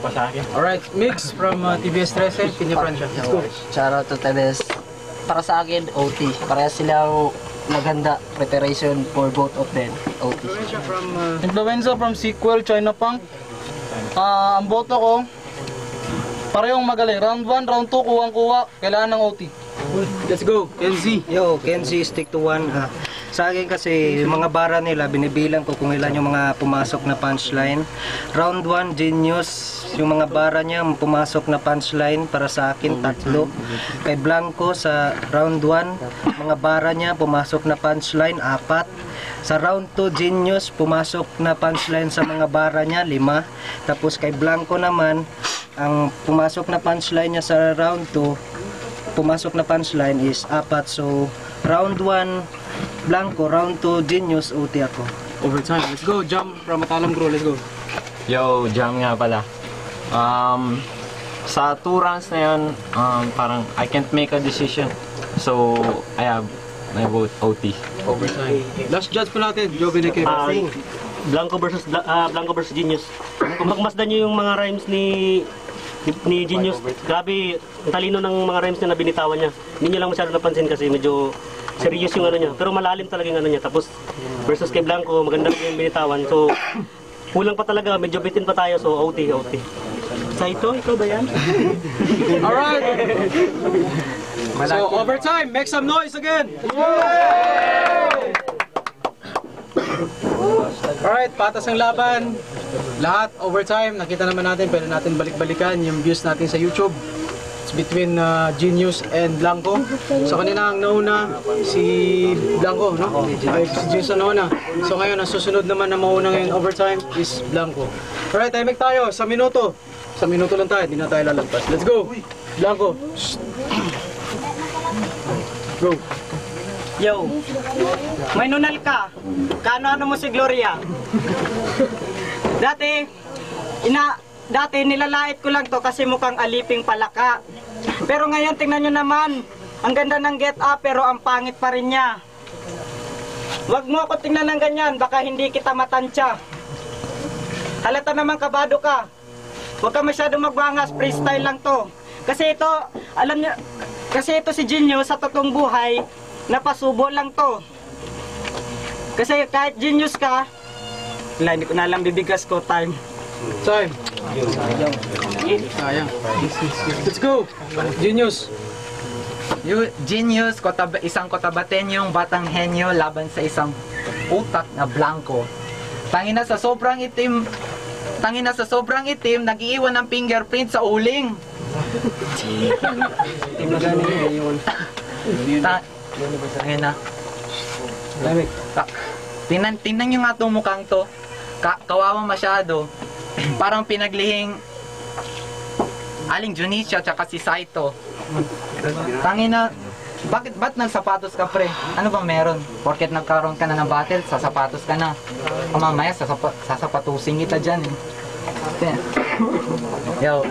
pa sa akin. Alright, Mix from TBS 13, Pinya Francia. Let's go. Shout out to TBS. Para sa akin, OT. Parehas silang maganda preparation for both of them. OT. Influenza from sequel, China Punk. Ang boto ko, parehong magaling. Round 1, round 2, kuwang-kuwa. Kailangan ng OT. Let's go, Kenzie. Yo, Kenzie, stick to one. Sa akin kasi, yung mga bara nila, binibilang ko kung ilan yung mga pumasok na punchline. Round 1, Genius. Yung mga bara niya, pumasok na punchline. Para sa akin, 3. Kay Blanco, sa round 1, mga bara niya, pumasok na punchline, 4. Sa round 2, Genius, pumasok na punchline sa mga bara niya, 5. Tapos kay Blanco naman, ang pumasok na punchline niya sa round 2, pumasok na punchline is 4. So, round 1, Blanco, round 2, Genius, OT ako. Overtime. Let's go, Jump from Matalam Crew. Let's go. Yo, Jam nga pala. Sa 2 rounds na yun, parang I can't make a decision. So, I have my vote OT. Overtime. Last judge pa natin, Joby Neke. Blanco versus Genius. Kung magmasdan niyo yung mga rhymes ni Genius, grabe, ang talino ng mga rhymes na binitawan niya. Hindi niyo lang masyado napansin kasi medyo serious yung ano niya. Pero malalim talaga yung ano niya. Tapos versus kay Blanco, maganda yung binitawan. So, kulang pa talaga, medyo bitin pa tayo. So, OT. Saito, ikaw ba yan? Alright. So, overtime. Make some noise again. Alright, patas ang laban. Lahat overtime. Nakita naman natin, pwede natin balik-balikan yung views natin sa YouTube. It's between Genius and Blanco. So kanina ang nauna si Blanco, no? Ay, si Genius ang nauna. So ngayon, ang susunod naman na mauna ngayon overtime is Blanco. Alright, time tayo sa minuto. Sa minuto lang tayo, hindi na tayo lalagpas. Let's go! Blanco! Go! Yo, may nunal ka. Kaano mo si Gloria? Dati nilalait ko lang to kasi mukhang aliping palaka. Pero ngayon tingnan nyo naman, ang ganda ng get up pero ang pangit pa rin niya. Wag mo ako tingnan ng ganyan, baka hindi kita matansya. Halata naman kabado ka. Huwag ka masyado magwangas, freestyle lang to. Kasi ito, alam niyo, kasi ito si Genius sa totoong buhay, napasubo lang to. Kasi kahit genius ka, wala, hindi ko na alam bibigas ko, time. Time. Sayang. Let's go. Genius. Genius, isang kotabatenyong batang henyo laban sa isang utak na Blanco. Tangina sa sobrang itim, nag-iiwan ng fingerprint sa uling. Tangina. Tingnan nyo nga itong mukhang to. Kawawa masyado. Parang pinaglihing Aling Junicia tsaka si Saito. Tangina, ba't nagsapatos ka pre? Ano bang meron? Porket nagkaroon ka na ng battle, sasapatos ka na. Mamaya sasapatusin kita dyan eh. Yo.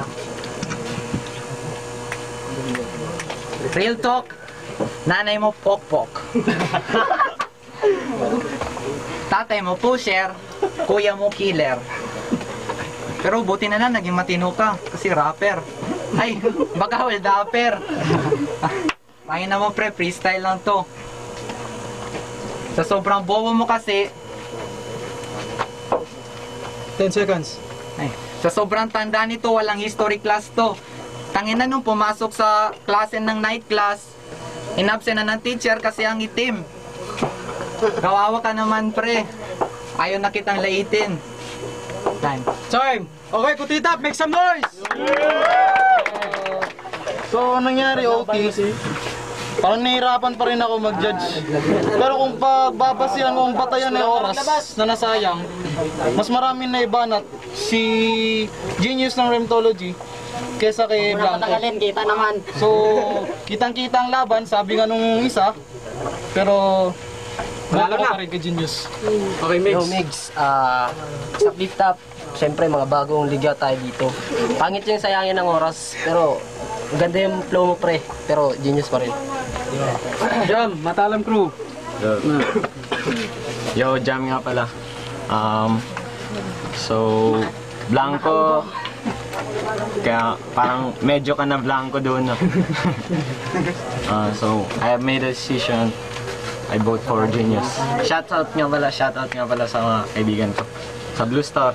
Real talk, nanay mo pokpok. Tatay mo pusher, kuya mo killer. Pero buti na lang, naging matino ka kasi rapper. Ay, baka hold upper. Pangin naman pre, freestyle lang to. Sa sobrang bobo mo kasi 10 seconds. Ay, sa sobrang tanda nito, walang history class to. Tangina nung pumasok sa klase ng night class, inabsent na ng teacher kasi ang itim. Kawawa ka naman pre. Ayaw na kitang laitin. Time. Okay, Kutita, make some noise! So, anong nangyari, OT? Parang nahihirapan pa rin ako mag-judge. Pero kung pagbabasihan mo ang batayan ng oras na nasayang, mas marami na ibanat si Genius ng Rheumatology kesa kay Blanco. Kita naman. So, kitang-kita ang laban, sabi nga nung isa, pero boto ko pa rin kay Genius. Okay, Mix. Yo, Migs, sa flip top, syempre mga bagong liga tayo dito. Pangit yung sayangin ng oras, pero ganda yung flow mo pre, pero genius pa rin. Jam, Matalam Crew. Yo, Jam nga pala. So, Blanco, Kaya parang medyo ka na blanco doon. No? So, I have made a decision. I vote for Genius. Shoutout nga pala sa mga kaibigan ko. Sa Blue Star.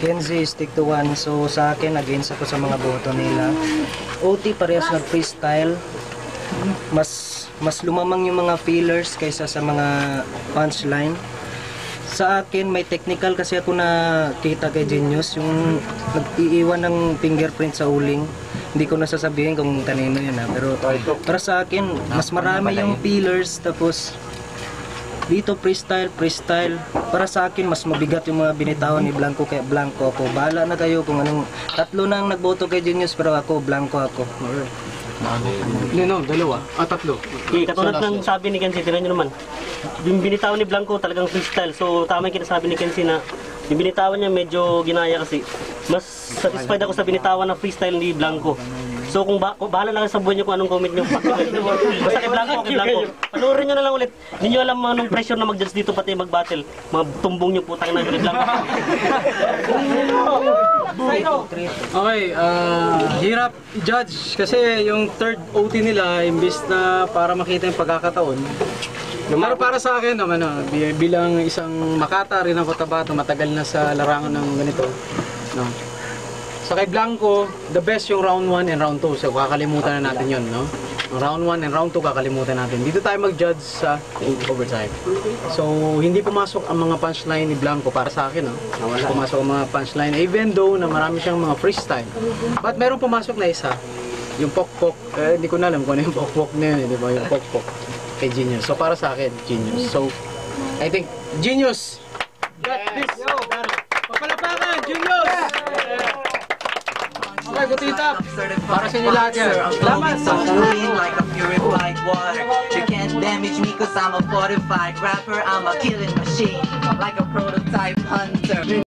Kenzie, stick to one. So sa akin, against ako sa mga boto nila. OT parehas nag-freestyle. Mas lumamang yung mga fillers kaysa sa mga punchline. Sa akin, may technical kasi ako nakita kay Genius, yung nag-iiwan ng fingerprint sa uling. Hindi ko nasasabihin kung kanino yun pero para sa akin, mas marami yung fillers, tapos dito freestyle. Para sa akin, mas mabigat yung mga binitawan ni Blanco, kaya Blanco ako. Bahala na kayo kung anong, tatlo na ang nagboto kay Genius, pero ako, Blanco ako. No, dalawa. Tatlo. Katulad ng sabi ni Kenzie, tinan nyo naman. Yung binitawan ni Blanco talagang freestyle. So tama yung kinasabi ni Kenzie na yung binitawan niya medyo ginaya kasi. Mas satisfied ako sa binitawan na freestyle ni Blanco. So kung bahala na kayo sa buhay niyo kung anong comment niyo. Basta kay Blanco. Panoorin niyo na lang ulit. Hindi niyo alam anong pressure na mag-judge dito pati mag-battle. Mga tumbong niyo putang na ni Blanco. Okay, hirap i-judge kasi yung third OT nila, imbis na para makita yung pagkakataon. Pero para sa akin naman, bilang isang Makata rin ako Tabato, matagal na sa larangan ng ganito. No? So kay Blanco, the best yung round 1 and round 2. So kakalimutan na natin yun, no? Round 1 and round 2 kakalimutan natin. Dito tayo mag-judge sa overtime. So hindi pumasok ang mga punchline ni Blanco para sa akin, no? Wala pumasok ang mga punchline, even though na marami siyang mga freestyle. But meron pumasok na isa, yung pok-pok. Hindi ko na alam kung ano yung pok-pok na yun, di ba? Yung pok-pok kay Genius. So para sa akin, Genius. So I think Genius got this. Papalapakan, Genius! Okay, Butita. Para sa inyo lahat yan. Salamat! Like a purified water. You can't damage me cause I'm a fortified rapper. I'm a killing machine. Like a prototype hunter.